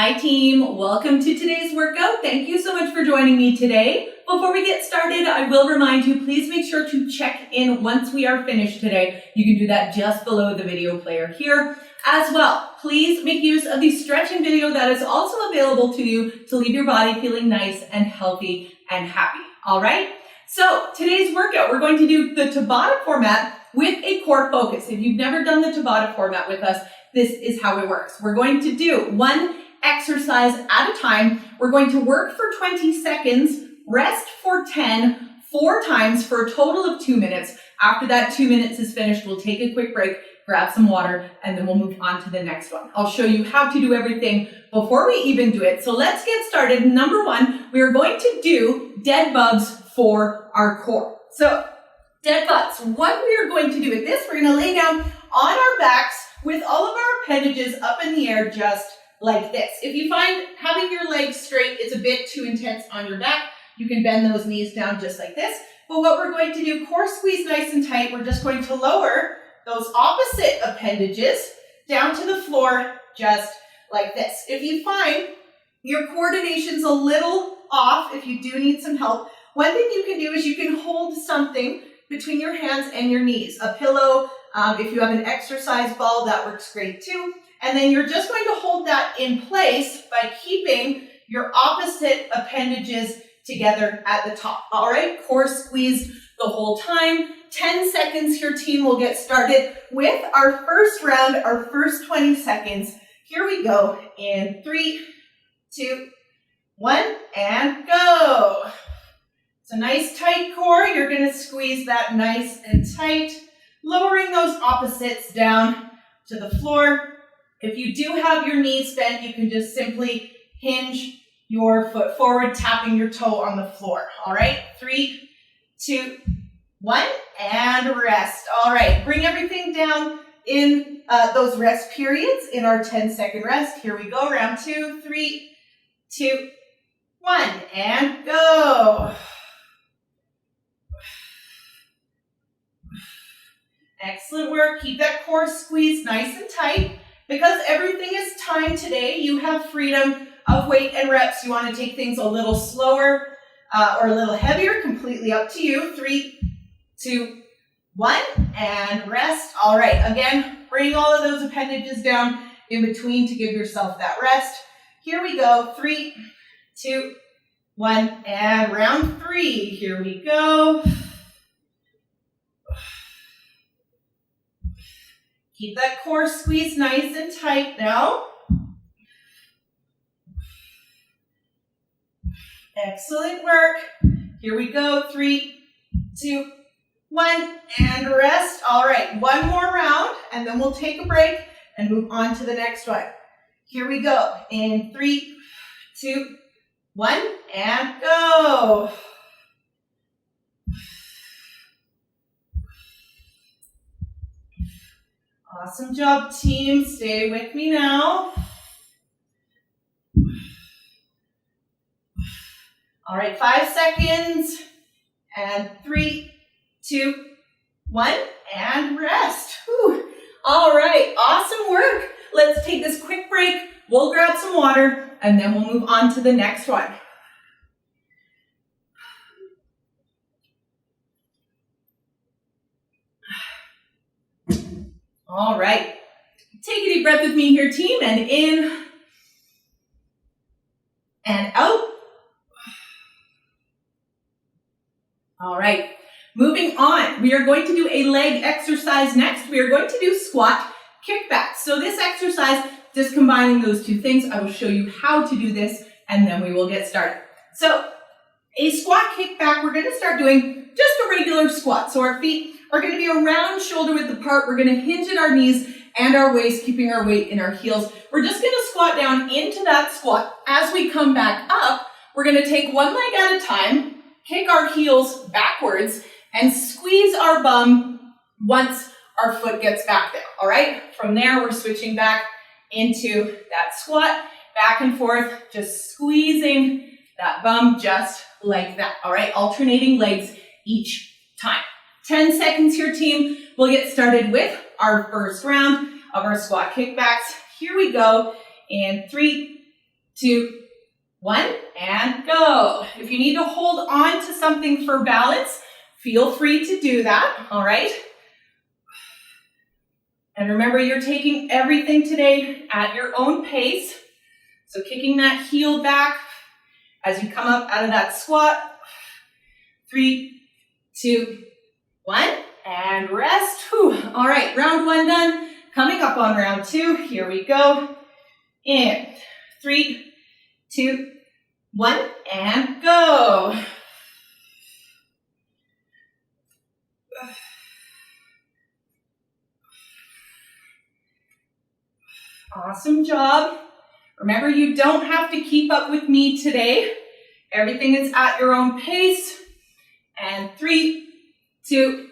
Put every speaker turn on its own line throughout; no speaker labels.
Hi team, welcome to today's workout. Thank you so much for joining me today. Before we get started, I will remind you, please make sure to check in once we are finished today. You can do that just below the video player here. As well, please make use of the stretching video that is also available to you to leave your body feeling nice and healthy and happy. All right? So today's workout, we're going to do the Tabata format with a core focus. If you've never done the Tabata format with us, this is how it works. We're going to do one exercise at a time. We're going to work for 20 seconds, rest for 10, 4 times for a total of 2 minutes. After that 2 minutes is finished, we'll take a quick break, grab some water, and then we'll move on to the next one. I'll show you how to do everything before we even do it. So let's get started. Number one, we are going to do dead bugs for our core. So dead bugs, what we are going to do with this, we're going to lay down on our backs with all of our appendages up in the air, just like this. If you find having your legs straight is a bit too intense on your back, you can bend those knees down just like this. But what we're going to do, core squeeze nice and tight, we're just going to lower those opposite appendages down to the floor just like this. If you find your coordination's a little off, if you do need some help, one thing you can do is you can hold something between your hands and your knees. A pillow, if you have an exercise ball, that works great too. And then you're just going to hold that in place by keeping your opposite appendages together at the top. All right, core squeezed the whole time. 10 seconds here, team. We'll get started with our first round, our first 20 seconds. Here we go in 3, 2, 1, and go. It's a nice tight core. You're going to squeeze that nice and tight, lowering those opposites down to the floor. If you do have your knees bent, you can just simply hinge your foot forward, tapping your toe on the floor. All right, 3, 2, 1, and rest. All right, bring everything down in those rest periods in our 10-second rest. Here we go, round 2, 3, 2, 1, and go. Excellent work. Keep that core squeezed nice and tight. Because everything is timed today, you have freedom of weight and reps. You want to take things a little slower or a little heavier, completely up to you. 3, 2, 1, and rest. All right, again, bring all of those appendages down in between to give yourself that rest. Here we go, 3, 2, 1, and round 3. Here we go. Keep that core squeezed nice and tight now. Excellent work. Here we go. 3, 2, 1, and rest. All right, one more round, and then we'll take a break and move on to the next one. Here we go. In 3, 2, 1, and go. Awesome job, team. Stay with me now. All right, 5 seconds. And 3, 2, 1, and rest. Whew. All right, awesome work. Let's take this quick break. We'll grab some water, and then we'll move on to the next one. All right, take a deep breath with me here, team, and in and out. All right, moving on. We are going to do a leg exercise next. We are going to do squat kickbacks. So this exercise, just combining those two things, I will show you how to do this, and then we will get started. So a squat kickback, we're going to start doing just a regular squat. So our feet are going to be around shoulder width apart. We're going to hinge at our knees and our waist, keeping our weight in our heels. We're just going to squat down into that squat. As we come back up, we're going to take one leg at a time, kick our heels backwards, and squeeze our bum once our foot gets back there. All right? From there, we're switching back into that squat, back and forth, just squeezing that bum just like that. All right? Alternating legs each time. 10 seconds here, team. We'll get started with our first round of our squat kickbacks. Here we go in 3, 2, 1, and go. If you need to hold on to something for balance, feel free to do that, all right? And remember, you're taking everything today at your own pace. So kicking that heel back as you come up out of that squat. 3, 2, 1, and rest. Whew. All right, round 1 done. Coming up on round 2, here we go. In 3, 2, 1, and go. Awesome job. Remember, you don't have to keep up with me today. Everything is at your own pace. And 3, 2,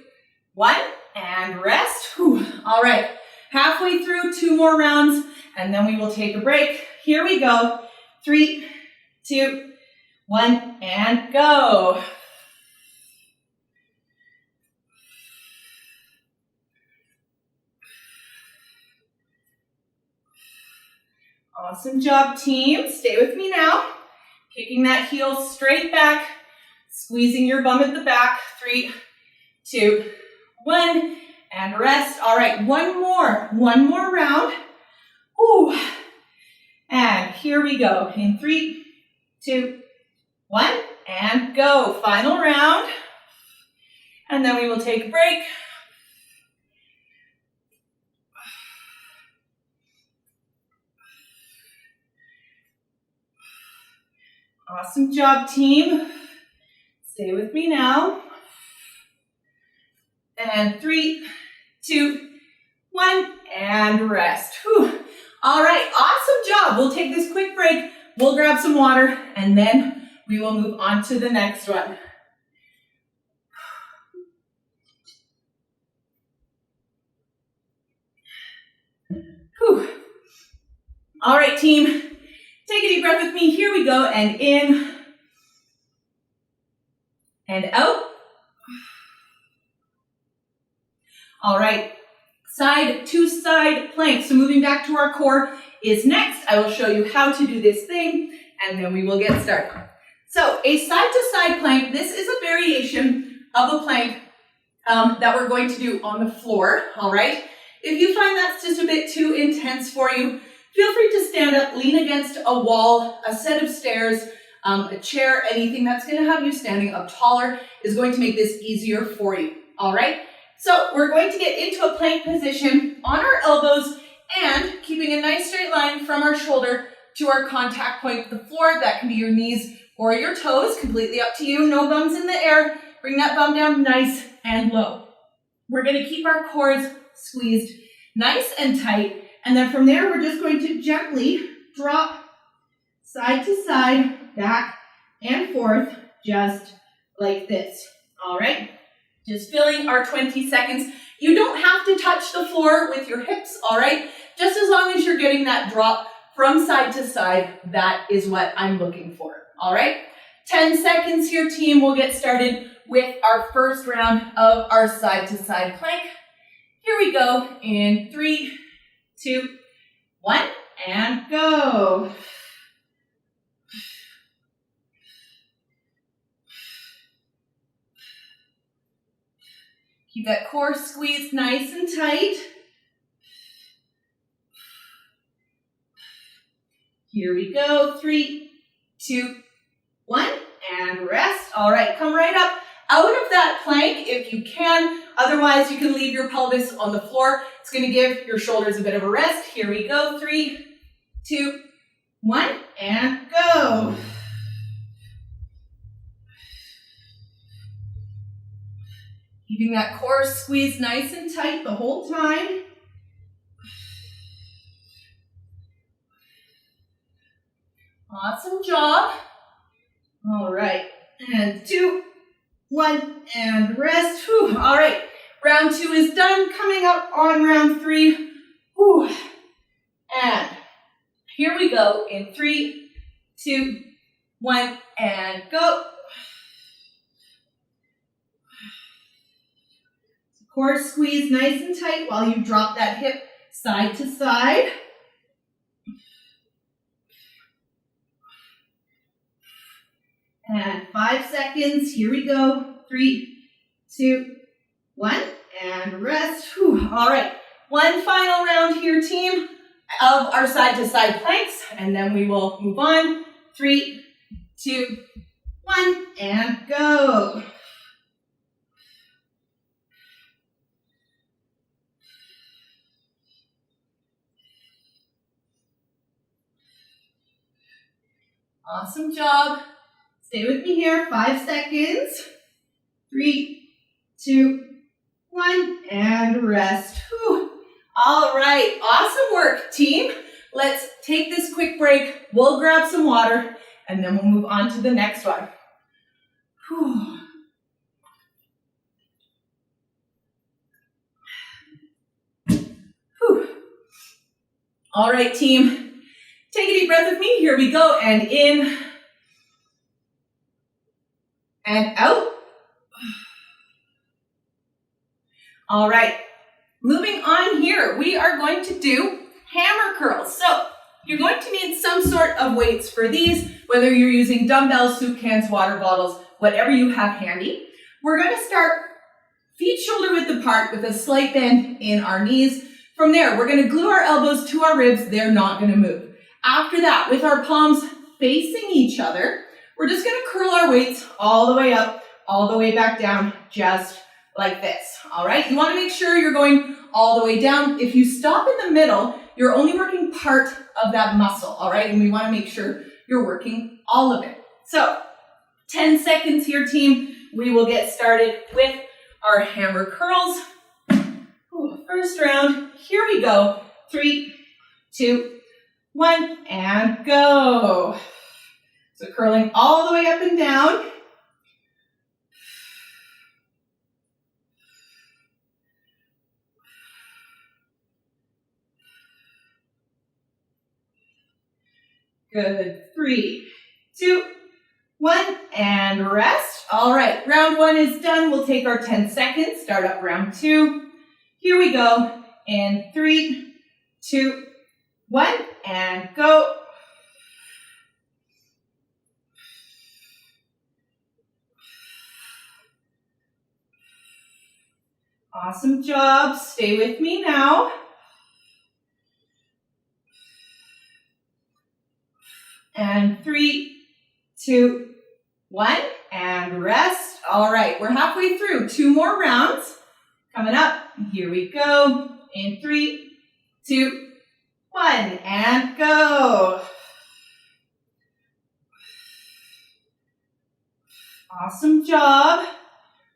1, and rest. Whew. All right, halfway through, 2 more rounds, and then we will take a break. Here we go. 3, 2, 1, and go. Awesome job, team. Stay with me now. Kicking that heel straight back, squeezing your bum at the back. 3, 2, 1, and rest. All right, one more round. Ooh. And here we go. In 3, 2, 1, and go. Final round. And then we will take a break. Awesome job, team. Stay with me now. And 3, 2, 1, and rest. Whew. All right, awesome job. We'll take this quick break. We'll grab some water, and then we will move on to the next one. Whew. All right, team. Take a deep breath with me. Here we go. And in and out. All right. Side to side plank. So moving back to our core is next. I will show you how to do this thing, and then we will get started. So a side to side plank. This is a variation of a plank that we're going to do on the floor. All right. If you find that's just a bit too intense for you, feel free to stand up, lean against a wall, a set of stairs, a chair, anything that's going to have you standing up taller is going to make this easier for you, all right? So we're going to get into a plank position on our elbows and keeping a nice straight line from our shoulder to our contact point with the floor. That can be your knees or your toes, completely up to you. No bums in the air. Bring that bum down nice and low. We're going to keep our cores squeezed nice and tight. And then from there, we're just going to gently drop side to side, back and forth, just like this. All right? Just filling our 20 seconds. You don't have to touch the floor with your hips, all right? Just as long as you're getting that drop from side to side, that is what I'm looking for, all right? 10 seconds here, team. We'll get started with our first round of our side to side plank. Here we go in 3, 2, 1, and go. Keep that core squeezed nice and tight. Here we go. 3, 2, 1, and rest. All right, come right up out of that plank if you can. Otherwise, you can leave your pelvis on the floor. It's going to give your shoulders a bit of a rest. Here we go. 3, 2, 1, and go. Keeping that core squeezed nice and tight the whole time. Awesome job. All right. And 2, 1, and rest. Whew. All right. Round 2 is done. Coming up on round 3. Whew. And here we go in 3, 2, 1, and go. Core squeeze nice and tight while you drop that hip side to side. And 5 seconds. Here we go. 3, 2, 1. And rest. Whew. All right. One final round here, team, of our side-to-side planks. And then we will move on. 3, 2, 1. And go. Awesome job. Stay with me here. 5 seconds. 3, 2, 1, and rest. Whew. All right, awesome work, team. Let's take this quick break. We'll grab some water, and then we'll move on to the next one. Whew. Whew. All right, team. Take a deep breath with me. Here we go. And in and out. All right. Moving on here, we are going to do hammer curls. So you're going to need some sort of weights for these, whether you're using dumbbells, soup cans, water bottles, whatever you have handy. We're going to start feet shoulder width apart with a slight bend in our knees. From there, we're going to glue our elbows to our ribs. They're not going to move. After that, with our palms facing each other, we're just going to curl our weights all the way up, all the way back down, just like this. All right. You want to make sure you're going all the way down. If you stop in the middle, you're only working part of that muscle. All right. And we want to make sure you're working all of it. So 10 seconds here, team. We will get started with our hammer curls. Ooh, first round. Here we go. 3, 2, 1, and go. So curling all the way up and down. Good. 3, 2, 1, and rest. All right, round 1 is done. We'll take our 10 seconds. Start up round 2. Here we go. And 3, 2, 1, and go. Awesome job. Stay with me now. And 3, 2, 1, and rest. All right, we're halfway through. 2 more rounds coming up. Here we go. In 3, 2, 1, and go. Awesome job.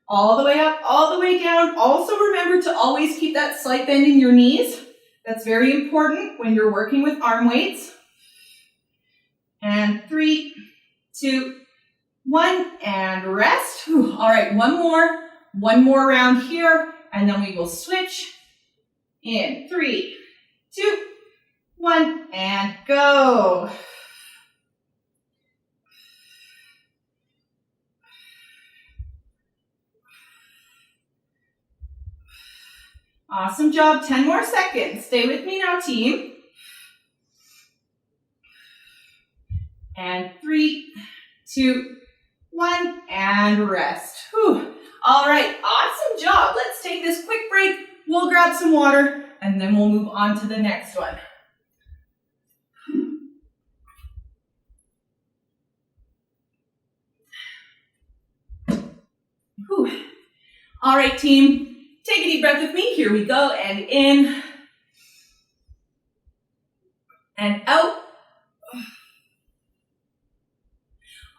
All the way up, all the way down. Also remember to always keep that slight bend in your knees. That's very important when you're working with arm weights. And 3, 2, 1, and rest. Whew. All right, one more round here, and then we will switch. In 3, 2, 1, and go. Awesome job. 10 more seconds. Stay with me now, team. And 3, 2, 1, and rest. Whew. All right, awesome job. Let's take this quick break. We'll grab some water, and then we'll move on to the next one. Whew. All right, team. Take a deep breath with me. Here we go. And in and out.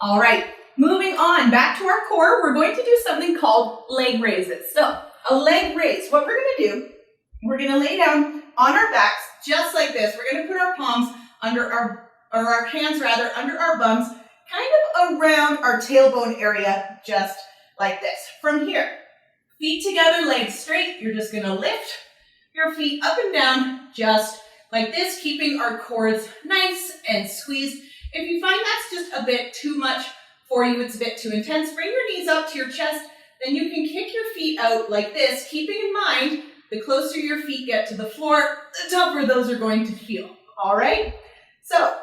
All right, moving on back to our core, we're going to do something called leg raises. So a leg raise, what we're going to do, we're going to lay down on our backs just like this. We're going to put our palms under our hands rather, under our bums, kind of around our tailbone area, just like this. From here, feet together, legs straight. You're just going to lift your feet up and down just like this, keeping our quads nice and squeezed. If you find that's just a bit too much for you, it's a bit too intense, bring your knees up to your chest. Then you can kick your feet out like this, keeping in mind the closer your feet get to the floor, the tougher those are going to feel. All right? So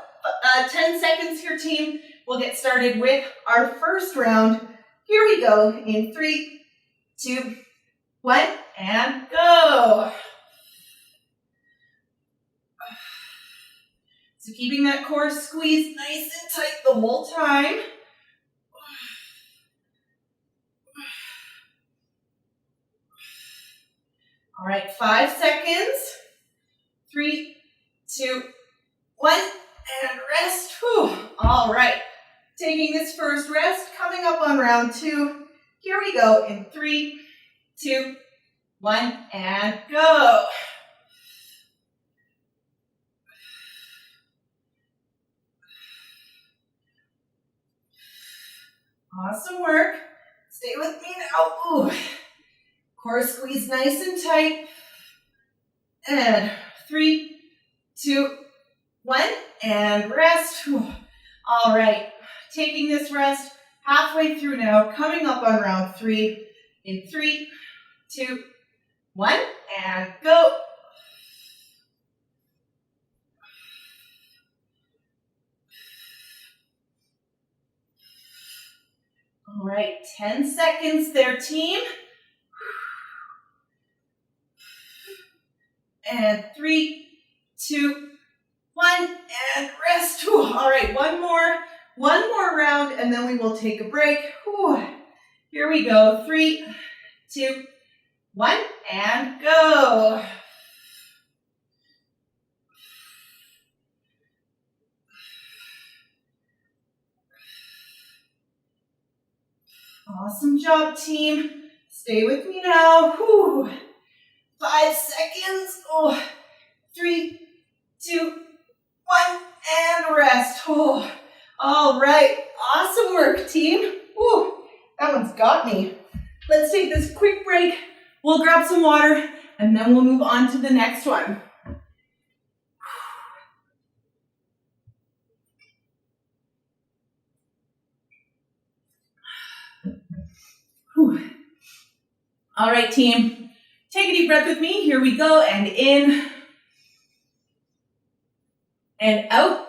10 seconds here, team. We'll get started with our first round. Here we go in 3, 2, 1, and go. So keeping that core squeezed nice and tight the whole time. All right, 5 seconds. 3, 2, 1, and rest. Whew. All right, taking this first rest, coming up on round 2. Here we go in 3, 2, 1, and go. Awesome work. Stay with me now. Ooh. Core squeeze nice and tight. And 3, 2, 1, and rest. Whew. All right, taking this rest halfway through now, coming up on round 3 in 3, 2, 1, and go. All right, 10 seconds there, team. And 3, 2, 1, and rest. Whew. All right, one more round, and then we will take a break. Whew. Here we go. 3, 2, 1, and go. Awesome job, team. Stay with me now. Whew. 5 seconds. Oh, 3, 2, 1, and rest. Oh, all right. Awesome work, team. Whew. That one's got me. Let's take this quick break. We'll grab some water, and then we'll move on to the next one. Whew. All right, team. Take a deep breath with me. Here we go. And in and out.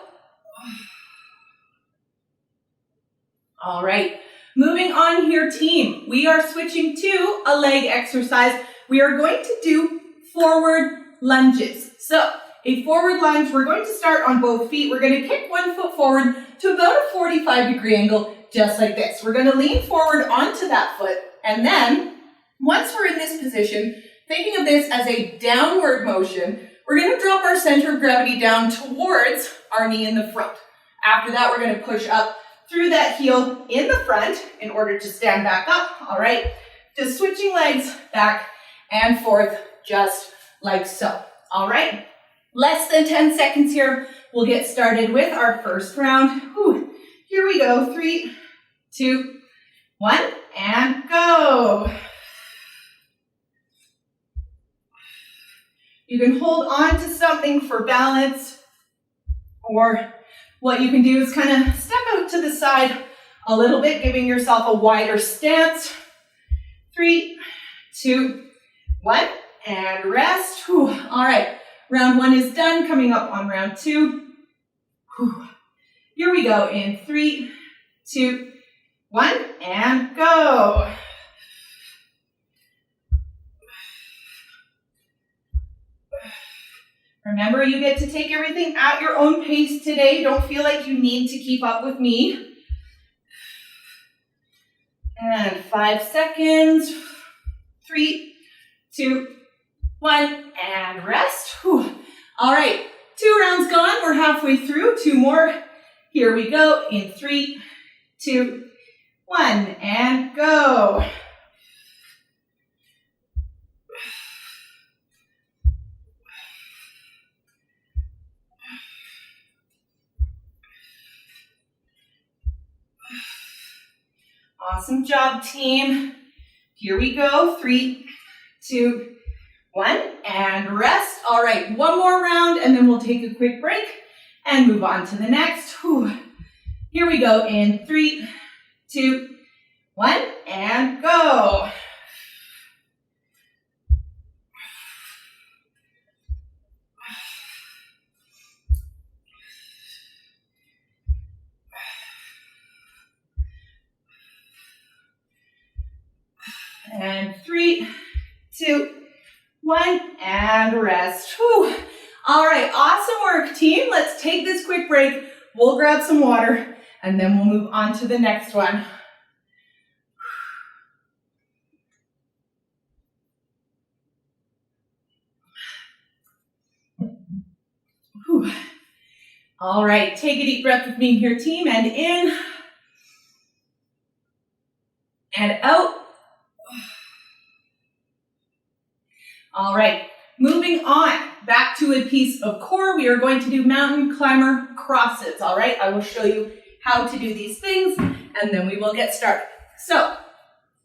All right. Moving on here, team. We are switching to a leg exercise. We are going to do forward lunges. So a forward lunge, we're going to start on both feet. We're going to kick one foot forward to about a 45-degree angle, just like this. We're going to lean forward onto that foot. And then once we're in this position, thinking of this as a downward motion, we're going to drop our center of gravity down towards our knee in the front. After that, we're going to push up through that heel in the front in order to stand back up. All right, just switching legs back and forth just like so. All right, less than 10 seconds here. We'll get started with our first round. Whew. Here we go. 3, 2, 1, and go. You can hold on to something for balance, or what you can do is kind of step out to the side a little bit, giving yourself a wider stance. 3, 2, 1, and rest. Whew. All right, round 1 is done. Coming up on round 2. Whew. Here we go in 3, 2, 1, and go. Remember, you get to take everything at your own pace today. Don't feel like you need to keep up with me. And 5 seconds. 3, 2, 1, and rest. Whew. All right, 2 rounds gone. We're halfway through. 2 more. Here we go in 3, 2, 1, and go. Awesome job, team. Here we go. 3, 2, 1, and rest. All right, 1 more round, and then we'll take a quick break and move on to the next. Whew. Here we go in 3, 2, 1, and go. And 3, 2, 1, and rest. Whew. All right, awesome work, team. Let's take this quick break. We'll grab some water, and then we'll move on to the next one. Whew. All right, take a deep breath with me here, team, and in and out. All right, moving on back to a piece of core. We are going to do mountain climber crosses. All right, I will show you how to do these things, and then we will get started. So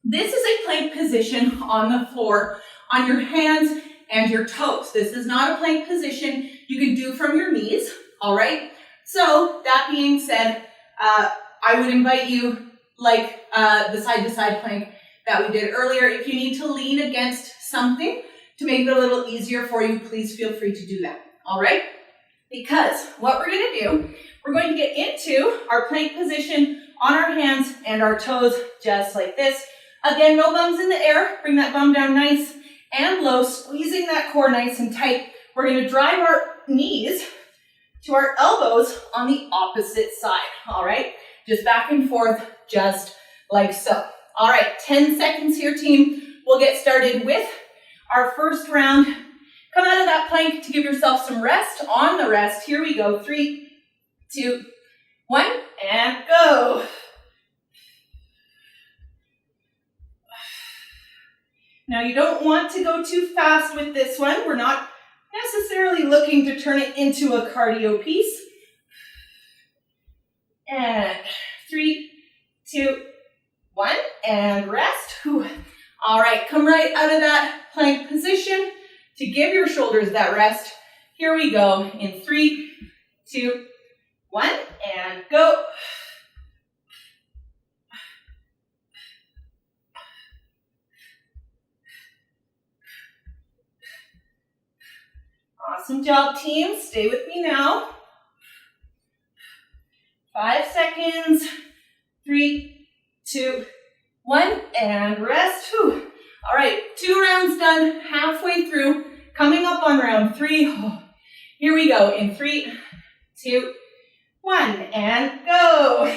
this is a plank position on the floor on your hands and your toes. This is not a plank position you can do from your knees. All right, so that being said, I would invite you, like the side-to-side plank that we did earlier, if you need to lean against something to make it a little easier for you, please feel free to do that, all right? Because what we're gonna do, we're going to get into our plank position on our hands and our toes, just like this. Again, no bums in the air. Bring that bum down nice and low, squeezing that core nice and tight. We're gonna drive our knees to our elbows on the opposite side, all right? Just back and forth, just like so. All right, 10 seconds here, team. We'll get started with our first round. Come out of that plank to give yourself some rest. On the rest, here we go. 3, 2, 1, and go. Now you don't want to go too fast with this one. We're not necessarily looking to turn it into a cardio piece. And 3, 2, 1, and rest. Whew. All right, come right out of that plank position to give your shoulders that rest. Here we go in 3, 2, 1, and go. Awesome job, team. Stay with me now. 5 seconds. 3, 2, 1, and rest. Whew. All right, 2 rounds done, halfway through, coming up on round 3. Oh, here we go in 3, 2, 1, and go.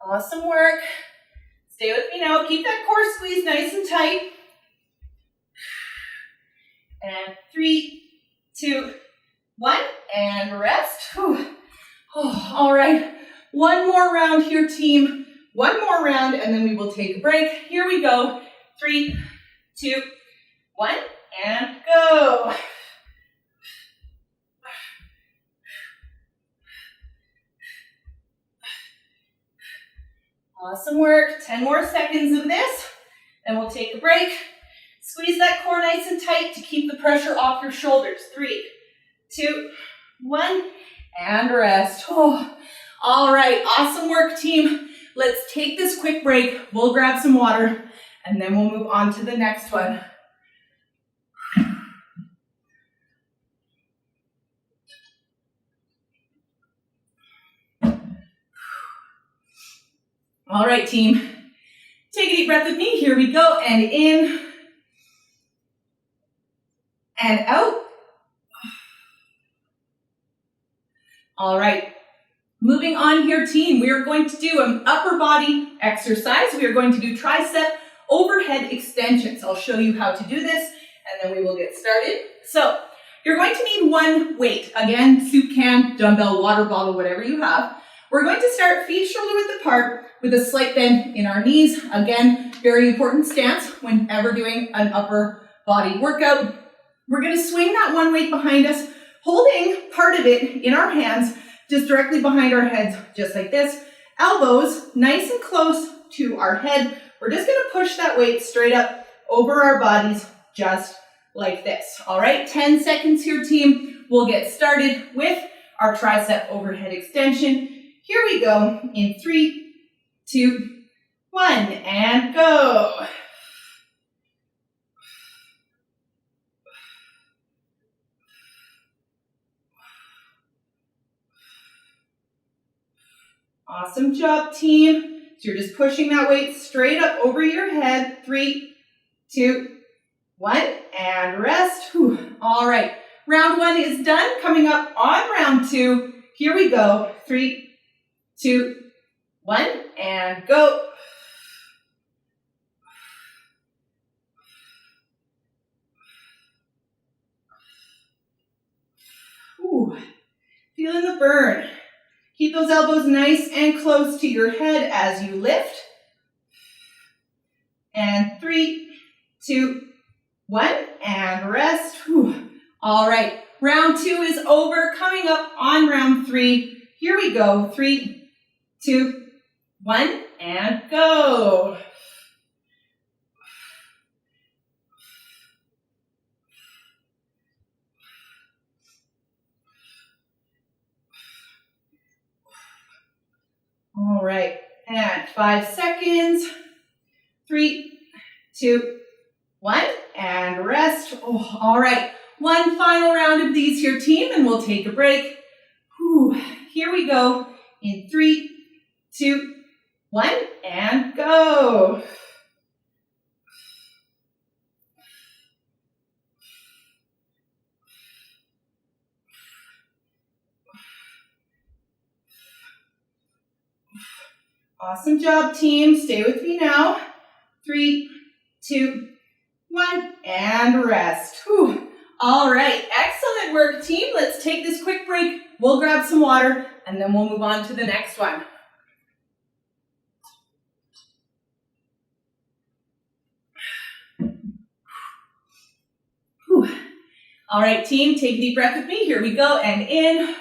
Awesome work. Stay with me now. Keep that core squeezed nice and tight. And 3, 2, 1, and rest. Whew. Oh, all right, one more round here, team. One more round, and then we will take a break. Here we go. 3, 2, 1, and go. Awesome work. 10 more seconds of this, then we'll take a break. Squeeze that core nice and tight to keep the pressure off your shoulders. 3, 2, 1, and rest. Oh, all right, awesome work, team. Let's take this quick break. We'll grab some water, and then we'll move on to the next one. All right, team. Take a deep breath with me. Here we go, and in and out. All right, moving on here, team. We are going to do an upper body exercise. We are going to do tricep overhead extensions. I'll show you how to do this, and then we will get started. So you're going to need one weight. Again, soup can, dumbbell, water bottle, whatever you have. We're going to start feet shoulder width apart with a slight bend in our knees. Again, very important stance whenever doing an upper body workout. We're going to swing that one weight behind us, holding part of it in our hands, just directly behind our heads, just like this. Elbows nice and close to our head. We're just going to push that weight straight up over our bodies, just like this. All right, 10 seconds here, team. We'll get started with our tricep overhead extension. Here we go in 3, 2, 1, and go. Awesome job, team. So you're just pushing that weight straight up over your head. 3, 2, 1, and rest. Whew. All right. Round 1 is done. Coming up on round 2. Here we go. 3, 2, 1, and go. Ooh, feeling the burn. Keep those elbows nice and close to your head as you lift. And 3, 2, 1, and rest. Whew. All right, round 2 is over. Coming up on round 3. Here we go. 3, 2, 1, and go. All right, and 5 seconds. 3, 2, 1, and rest. Oh, all right, one final round of these here, team, and we'll take a break. Whew. Here we go. In 3, 2, 1, and go. Awesome job, team. Stay with me now. 3, 2, 1, and rest. Whew. All right, excellent work, team. Let's take this quick break. We'll grab some water, and then we'll move on to the next one. Whew. All right, team, take a deep breath with me. Here we go, and in,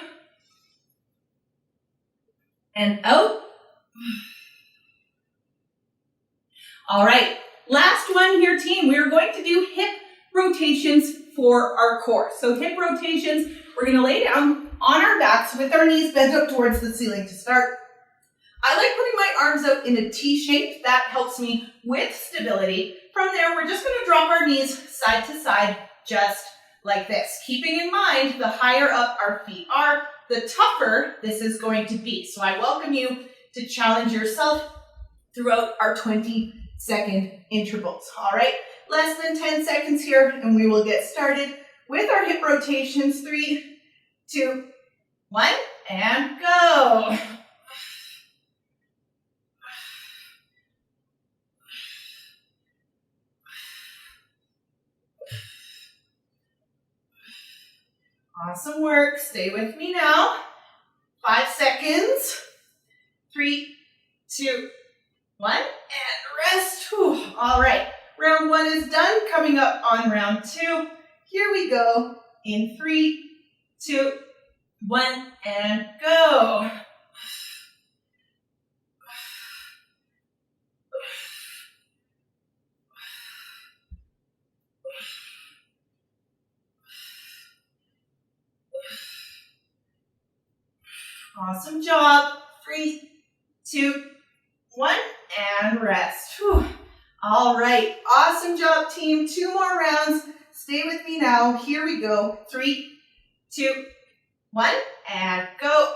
and out. All right, last one here, team. We are going to do hip rotations for our core. So hip rotations, we're going to lay down on our backs with our knees bent up towards the ceiling to start. I like putting my arms out in a T shape. That helps me with stability. From there, we're just going to drop our knees side to side, just like this. Keeping in mind, the higher up our feet are, the tougher this is going to be. So I welcome you to challenge yourself throughout our 20-second intervals. All right, less than 10 seconds here, and we will get started with our hip rotations. 3, 2, 1, and go. Awesome work. Stay with me now. 5 seconds. 3, 2, 1, and rest. Whew. All right, round 1 is done. Coming up on round 2. Here we go. In 3, 2, 1, and go. Awesome job. 3, 2, 1, and rest. Whew. All right, awesome job, team. 2 more rounds. Stay with me now. Here we go. 3, 2, 1, and go.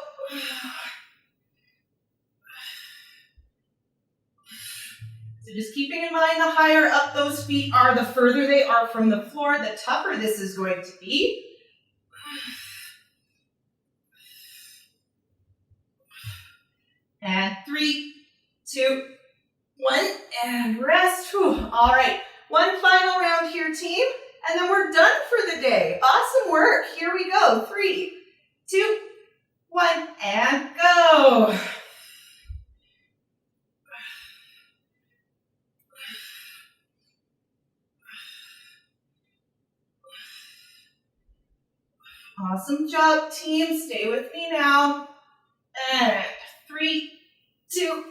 So just keeping in mind, the higher up those feet are, the further they are from the floor, the tougher this is going to be. And 3, 2, 1, and rest. Whew. All right, one final round here, team, and then we're done for the day. Awesome work. Here we go. 3, 2, 1, and go. Awesome job, team. Stay with me now. And 3, 2,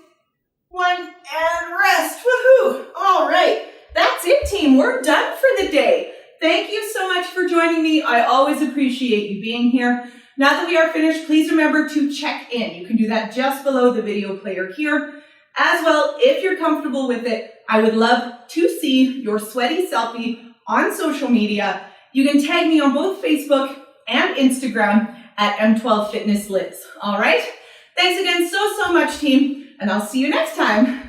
1, and rest. Woohoo! All right, that's it, team. We're done for the day. Thank you so much for joining me. I always appreciate you being here. Now that we are finished, please remember to check in. You can do that just below the video player here. As well, if you're comfortable with it, I would love to see your sweaty selfie on social media. You can tag me on both Facebook and Instagram at M12 Fitness Liz. All right? Thanks again so much, team, and I'll see you next time.